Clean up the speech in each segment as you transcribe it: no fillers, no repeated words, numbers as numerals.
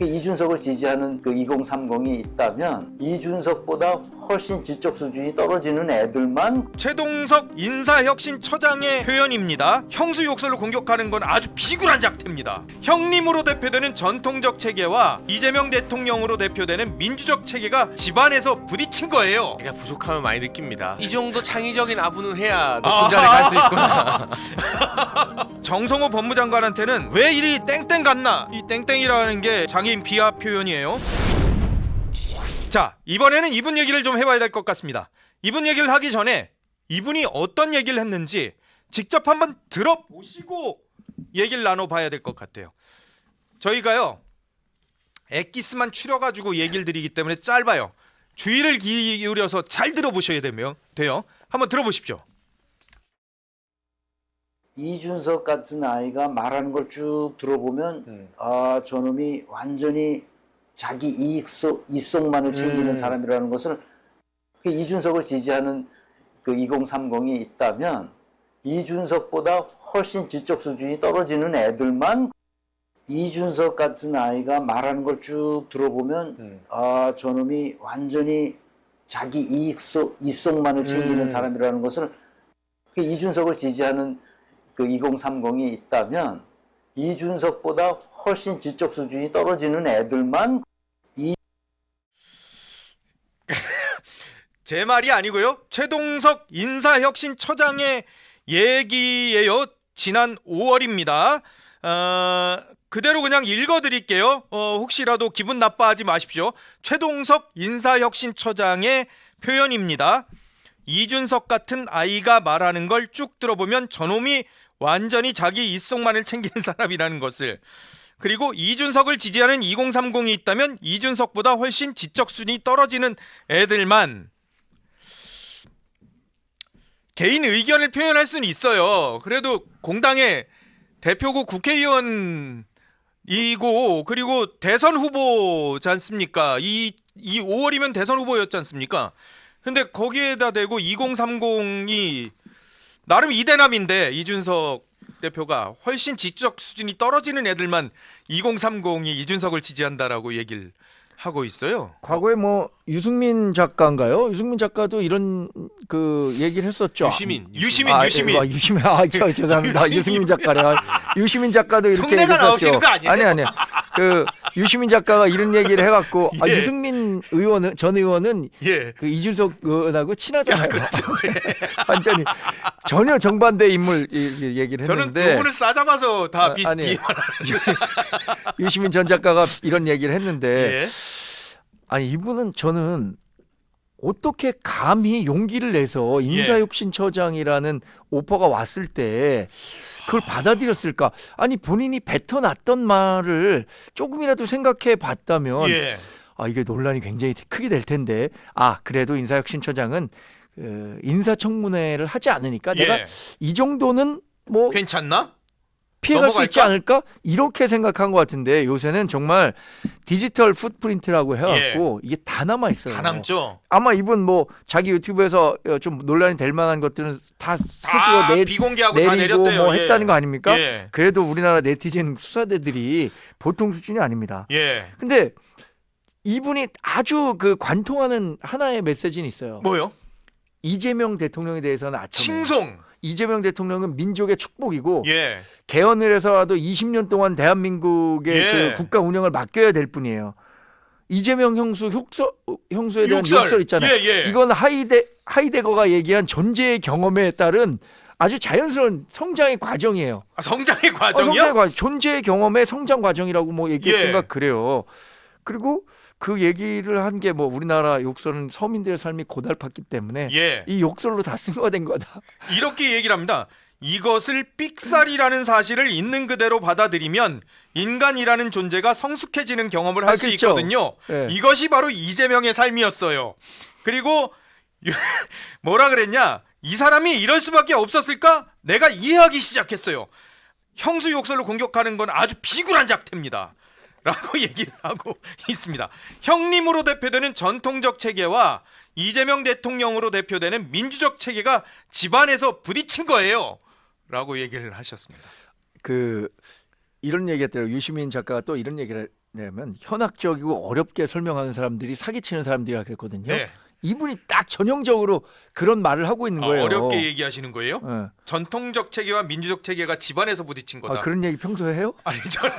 이준석을 지지하는 그 2030이 있다면 이준석보다 훨씬 지적 수준이 떨어지는 애들만 최동석 인사혁신처장의 표현입니다. 형수 욕설로 공격하는 건 아주 비굴한 작태입니다. 형님으로 대표되는 전통적 체계와 이재명 대통령으로 대표되는 민주적 체계가 집안에서 부딪힌 거예요. 제가 부족함을 많이 느낍니다. 이 정도 창의적인 아부는 해야 높은 자리에 갈 수 있구나. 정성호 법무장관한테는 왜 이리 땡땡 같나? 이 땡땡이라는 게 장애인 비하 표현이에요. 자, 이번에는 이분 얘기를 좀 해봐야 될 것 같습니다. 이분 얘기를 하기 전에 이분이 어떤 얘기를 했는지 직접 한번 들어보시고 얘기를 나눠봐야 될 것 같아요. 저희가요 엑기스만 추려가지고 얘기를 드리기 때문에 짧아요. 주의를 기울여서 잘 들어보셔야 돼요. 한번 들어보십시오. 이준석 같은 아이가 말하는 걸 쭉 들어보면 아, 저놈이 완전히 자기 이속만을 챙기는 사람이라는 것을 이준석을 지지하는 그 2030이 있다면 이준석보다 훨씬 지적 수준이 떨어지는 애들만 이준석 같은 아이가 말하는 걸 쭉 들어보면 아, 저놈이 완전히 자기 이속만을 챙기는 사람이라는 것을 이준석을 지지하는 그 2030이 있다면 이준석보다 훨씬 지적 수준이 떨어지는 애들만 제 말이 아니고요. 최동석 인사혁신처장의 얘기예요. 지난 5월입니다. 그대로 그냥 읽어드릴게요. 혹시라도 기분 나빠하지 마십시오. 최동석 인사혁신처장의 표현입니다. 이준석 같은 아이가 말하는 걸 쭉 들어보면 저놈이 완전히 자기 이속만을 챙기는 사람이라는 것을, 그리고 이준석을 지지하는 2030이 있다면 이준석보다 훨씬 지적 수준이 떨어지는 애들만 개인 의견을 표현할 수는 있어요. 그래도 공당의 대표고 국회의원이고 그리고 대선 후보지 않습니까? 이 5월이면 대선 후보였지 않습니까? 근데 거기에다 대고 2030이 나름 이대남인데 이준석 대표가 훨씬 지적 수준이 떨어지는 애들만 2030이 이준석을 지지한다라고 얘기를 하고 있어요. 과거에 뭐 유승민 작가인가요? 유승민 작가도 이런 그 얘기를 했었죠. 유시민. 죄송합니다. 유승민 작가래. 유시민 작가도 이렇게 속내가 얘기했었죠. 나오시는 거 아니에요? 아니. 그 유시민 작가가 이런 얘기를 해갖고 예. 유승민 전 의원은 예. 그 이준석 의원하고 친하잖아요. 그렇죠. 완전히 전혀 정반대 인물 얘기를 저는 했는데 두 분을 싸잡아서 다 아니. 유시민 전 작가가 이런 얘기를 했는데 예. 아니 이분은 저는 어떻게 감히 용기를 내서 인사혁신처장이라는 오퍼가 왔을 때 그걸 받아들였을까? 아니 본인이 뱉어놨던 말을 조금이라도 생각해 봤다면 예. 아 이게 논란이 굉장히 크게 될 텐데 아 그래도 인사혁신처장은 인사청문회를 하지 않으니까 내가 이 정도는 뭐 괜찮나? 피해갈 수 있지 넘어갈까? 않을까? 이렇게 생각한 것 같은데 요새는 정말 디지털 풋프린트라고 해갖고 이게 다 남아 있어요. 다 남죠. 아마 이분 뭐 자기 유튜브에서 좀 논란이 될 만한 것들은 다 스스로 비공개하고 다 내리고 내렸대요. 뭐 예. 했다는 거 아닙니까? 예. 그래도 우리나라 네티즌 수사대들이 보통 수준이 아닙니다. 예. 근데 이분이 아주 그 관통하는 하나의 메시지는 있어요. 뭐요? 이재명 대통령에 대해서는 아첨해요. 칭송. 이재명 대통령은 민족의 축복이고 예. 개헌을 해서라도 20년 동안 대한민국의 예. 그 국가 운영을 맡겨야 될 뿐이에요. 이재명 형수에 대한 욕설 있잖아요. 예. 이건 하이데거가 얘기한 존재의 경험에 따른 아주 자연스러운 성장의 과정이에요. 성장의 과정이요? 존재의 경험의 성장 과정이라고 뭐 얘기했던가 그래요. 그리고 그 얘기를 한 게 뭐 우리나라 욕설은 서민들의 삶이 고달팠기 때문에 이 욕설로 다 승화된 거다. 이렇게 얘기를 합니다. 이것을 삑살이라는 사실을 있는 그대로 받아들이면 인간이라는 존재가 성숙해지는 경험을 할 수 그렇죠. 있거든요. 네. 이것이 바로 이재명의 삶이었어요. 그리고 뭐라 그랬냐? 이 사람이 이럴 수밖에 없었을까? 내가 이해하기 시작했어요. 형수 욕설로 공격하는 건 아주 비굴한 작태입니다. 라고 얘기를 하고 있습니다. 형님으로 대표되는 전통적 체계와 이재명 대통령으로 대표되는 민주적 체계가 집안에서 부딪힌 거예요. 라고 얘기를 하셨습니다. 그 이런 얘기했더라고요. 유시민 작가가 또 이런 얘기를 뭐냐면 현학적이고 어렵게 설명하는 사람들이 사기치는 사람들이라 그랬거든요. 네. 이분이 딱 전형적으로 그런 말을 하고 있는 거예요. 어렵게 얘기하시는 거예요? 네. 전통적 체계와 민주적 체계가 집안에서 부딪힌 거다. 그런 얘기 평소에 해요? 아니 저는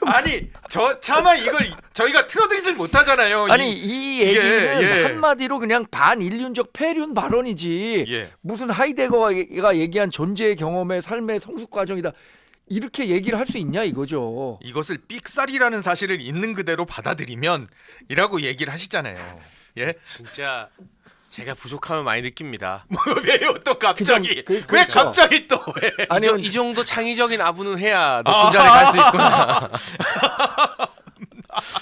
아니 저 차마 이걸 저희가 틀어드리질 못하잖아요. 아니 이 얘기는 예. 한마디로 그냥 반인륜적 폐륜 발언이지 예. 무슨 하이데거가 얘기한 존재의 경험의 삶의 성숙 과정이다 이렇게 얘기를 할 수 있냐 이거죠. 이것을 삑살이라는 사실을 있는 그대로 받아들이면 이라고 얘기를 하시잖아요. 예? 진짜 제가 부족함을 많이 느낍니다. 뭐 왜요 또 갑자기? 왜 그렇죠. 갑자기 또 왜? 아니면 이 정도 창의적인 아부는 해야 높은 자리에 갈 수 있구나.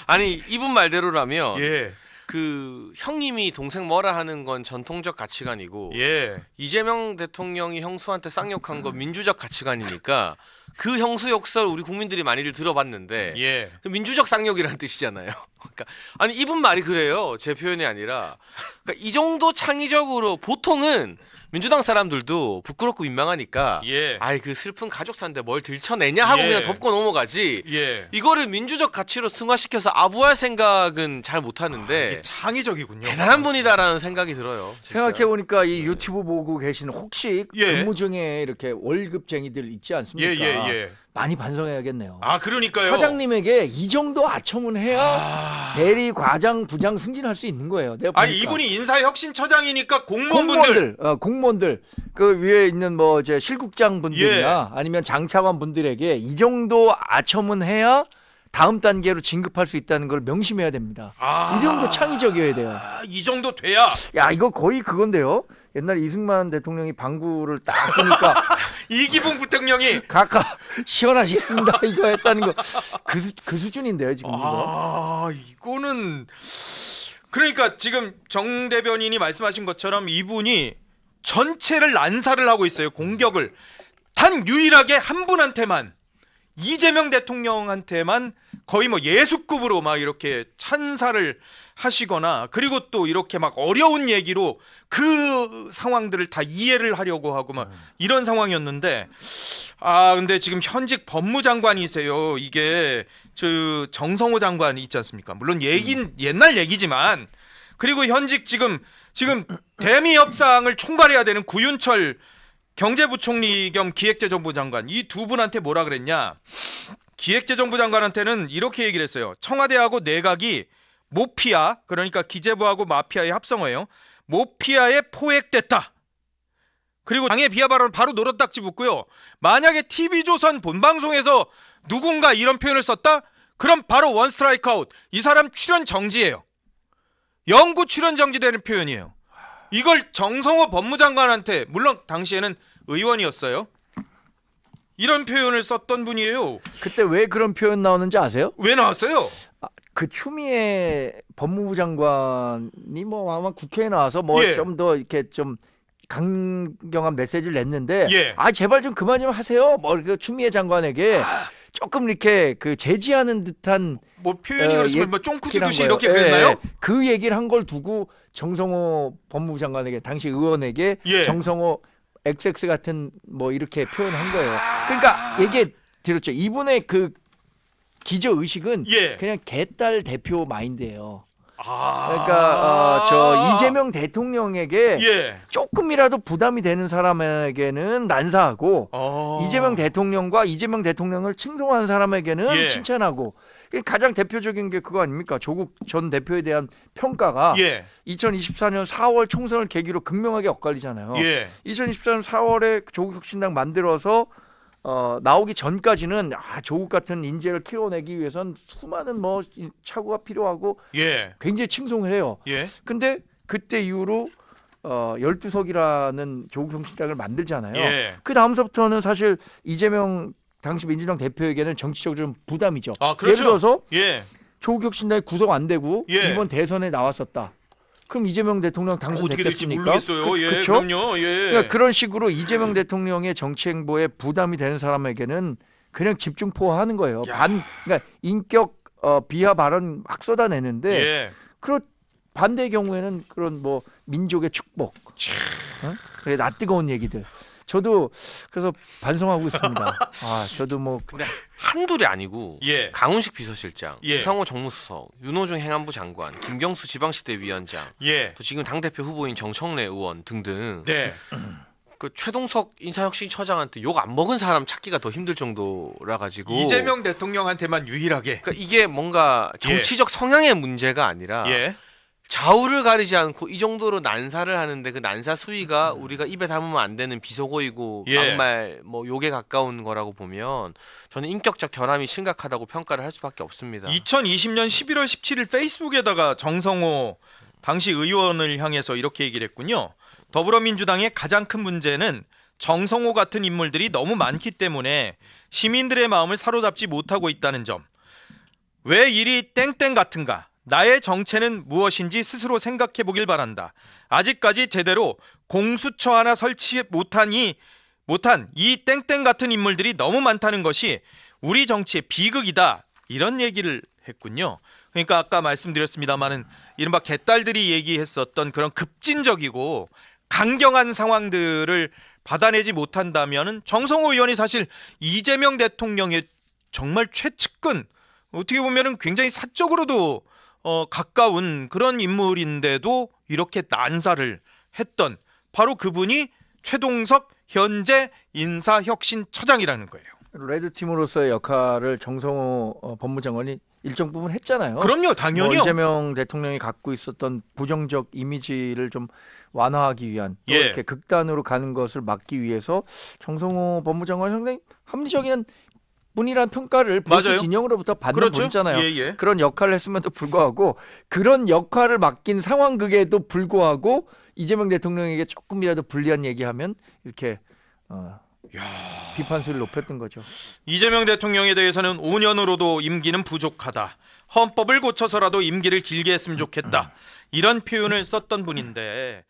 아니 이분 말대로라면 예. 그 형님이 동생 뭐라 하는 건 전통적 가치관이고 예. 이재명 대통령이 형수한테 쌍욕한 건 민주적 가치관이니까 그 형수 욕설 우리 국민들이 많이들 들어봤는데 예. 그 민주적 쌍욕이라는 뜻이잖아요. 그러니까 아니 이분 말이 그래요. 제 표현이 아니라 그러니까 이 정도 창의적으로 보통은 민주당 사람들도 부끄럽고 민망하니까 예. 아이 그 슬픈 가족 사는데 뭘 들춰내냐 하고 예. 그냥 덮고 넘어가지. 예. 이거를 민주적 가치로 승화시켜서 아부할 생각은 잘 못하는데 이게 창의적이군요. 대단한 분이다라는 생각이 들어요. 진짜. 생각해 보니까 이 유튜브 보고 계시는 혹시 예. 근무 중에 이렇게 월급쟁이들 있지 않습니까? 예. 많이 반성해야겠네요. 아 그러니까요. 사장님에게 이 정도 아첨은 해야 대리, 과장, 부장 승진할 수 있는 거예요. 내가 아니 보니까. 이분이 인사혁신처장이니까 공무원분들 공무원들 그 위에 있는 뭐 이제 실국장 분들이나 아니면 장차관 분들에게 이 정도 아첨은 해야 다음 단계로 진급할 수 있다는 걸 명심해야 됩니다. 이 정도 창의적이어야 돼요. 이 정도 돼야 야 이거 거의 그건데요. 옛날 이승만 대통령이 방구를 딱 끄니까 이기붕 부통령이 각하 시원하시겠습니다 이거 했다는 거 그 수준인데요 지금 이거. 이거는 그러니까 지금 정 대변인이 말씀하신 것처럼 이분이 전체를 난사를 하고 있어요. 공격을 단 유일하게 한 분한테만 이재명 대통령한테만 거의 뭐 예수급으로 막 이렇게 찬사를 하시거나 그리고 또 이렇게 막 어려운 얘기로 그 상황들을 다 이해를 하려고 하고 막 이런 상황이었는데 근데 지금 현직 법무장관이세요. 이게 저 정성호 장관이 있지 않습니까? 물론 옛날 얘기지만 그리고 현직 지금 대미 협상을 총괄해야 되는 구윤철 경제부총리 겸 기획재정부 장관 이 두 분한테 뭐라 그랬냐? 기획재정부 장관한테는 이렇게 얘기를 했어요. 청와대하고 내각이 모피아 그러니까 기재부하고 마피아의 합성어예요. 모피아에 포획됐다. 그리고 당의 비하 발언 바로 노릇딱지 붙고요. 만약에 TV조선 본방송에서 누군가 이런 표현을 썼다? 그럼 바로 원 스트라이크 아웃. 이 사람 출연 정지예요. 영구 출연 정지되는 표현이에요. 이걸 정성호 법무장관한테 물론 당시에는 의원이었어요. 이런 표현을 썼던 분이에요. 그때 왜 그런 표현 나오는지 아세요? 왜 나왔어요? 그 추미애 법무부 장관이 뭐 아마 국회에 나와서 뭐 예. 좀 더 이렇게 좀 강경한 메시지를 냈는데 예. 제발 좀 그만 좀 하세요. 뭐 그 추미애 장관에게 조금 이렇게 그 제지하는 듯한 뭐 표현이 그렇지만 뭐 쫑쿠 주듯이 거예요. 이렇게 그랬나요? 그 얘기를 한 걸 두고 정성호 법무부 장관에게 당시 의원에게 예. 정성호 XX 같은 뭐 이렇게 표현한 거예요. 그러니까 얘기 들었죠. 이분의 그 기저 의식은 예. 그냥 개딸 대표 마인드예요. 그러니까 저 이재명 대통령에게 예. 조금이라도 부담이 되는 사람에게는 난사하고 이재명 대통령과 이재명 대통령을 칭송하는 사람에게는 예. 칭찬하고 가장 대표적인 게 그거 아닙니까? 조국 전 대표에 대한 평가가 예. 2024년 4월 총선을 계기로 극명하게 엇갈리잖아요. 예. 2024년 4월에 조국혁신당 만들어서 나오기 전까지는 조국 같은 인재를 키워내기 위해선 수많은 뭐 착오가 필요하고 예. 굉장히 칭송을 해요. 예. 근데 그때 이후로 12석이라는 조국혁신당을 만들잖아요. 예. 그 다음서부터는 사실 이재명 당시 민주당 대표에게는 정치적으로 좀 부담이죠. 그렇죠. 예를 들어서 예. 조국혁신당이 구속 안 되고 예. 이번 대선에 나왔었다. 그럼 이재명 대통령 어떻게 될지 당선됐겠습니까? 모르겠어요. 예. 그렇죠? 그럼요. 예. 그러니까 그런 식으로 이재명 대통령의 정치 행보에 부담이 되는 사람에게는 그냥 집중포화하는 거예요. 그러니까 인격 비하 발언 막 쏟아내는데 예. 그런 반대의 경우에는 그런 뭐 민족의 축복, 그래 낯뜨거운 얘기들. 저도 그래서 반성하고 있습니다. 저도 뭐 근데 한둘이 아니고 예. 강훈식 비서실장, 예. 유상호 정무수석, 윤호중 행안부 장관, 김경수 지방시대위원장, 예. 또 지금 당대표 후보인 정청래 의원 등등 네. 그 최동석 인사혁신처장한테 욕 안 먹은 사람 찾기가 더 힘들 정도라 가지고 이재명 대통령한테만 유일하게. 그러니까 이게 뭔가 정치적 성향의 문제가 아니라 예. 좌우를 가리지 않고 이 정도로 난사를 하는데 그 난사 수위가 우리가 입에 담으면 안 되는 비속어이고 예. 막말 뭐 욕에 가까운 거라고 보면 저는 인격적 결함이 심각하다고 평가를 할 수밖에 없습니다. 2020년 11월 17일 페이스북에다가 정성호 당시 의원을 향해서 이렇게 얘기를 했군요. 더불어민주당의 가장 큰 문제는 정성호 같은 인물들이 너무 많기 때문에 시민들의 마음을 사로잡지 못하고 있다는 점. 왜 일이 땡땡 같은가? 나의 정체는 무엇인지 스스로 생각해 보길 바란다. 아직까지 제대로 공수처 하나 설치 못한 이 땡땡 같은 인물들이 너무 많다는 것이 우리 정치의 비극이다. 이런 얘기를 했군요. 그러니까 아까 말씀드렸습니다마는 이른바 개딸들이 얘기했었던 그런 급진적이고 강경한 상황들을 받아내지 못한다면은 정성호 의원이 사실 이재명 대통령의 정말 최측근, 어떻게 보면은 굉장히 사적으로도 가까운 그런 인물인데도 이렇게 난사를 했던 바로 그분이 최동석 현재 인사혁신처장이라는 거예요. 레드팀으로서의 역할을 정성호 법무장관이 일정 부분 했잖아요. 그럼요, 당연히요. 이재명 대통령이 갖고 있었던 부정적 이미지를 좀 완화하기 위한 또 예. 이렇게 극단으로 가는 것을 막기 위해서 정성호 법무장관이 상당히 합리적인 분이라는 평가를 보수 맞아요. 진영으로부터 받는 그렇죠. 분이잖아요. 예. 그런 역할을 했음에도 불구하고 그런 역할을 맡긴 상황극에도 불구하고 이재명 대통령에게 조금이라도 불리한 얘기하면 이렇게 비판 소리를 높였던 거죠. 이재명 대통령에 대해서는 5년으로도 임기는 부족하다. 헌법을 고쳐서라도 임기를 길게 했으면 좋겠다. 이런 표현을 썼던 분인데